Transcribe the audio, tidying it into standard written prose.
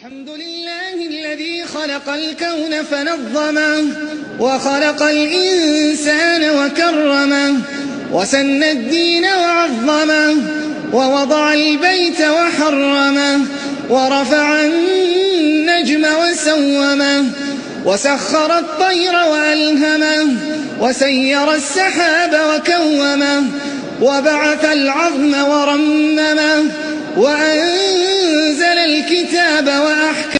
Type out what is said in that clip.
الحمد لله الذي خلق الكون فنظمه وخلق الإنسان وكرمه وسن الدين وعظمه ووضع البيت وحرمه ورفع النجم وسومه وسخر الطير وألهمه وسير السحاب وكومه وبعث العظم ورممه وأنزل الكتاب وأحكمه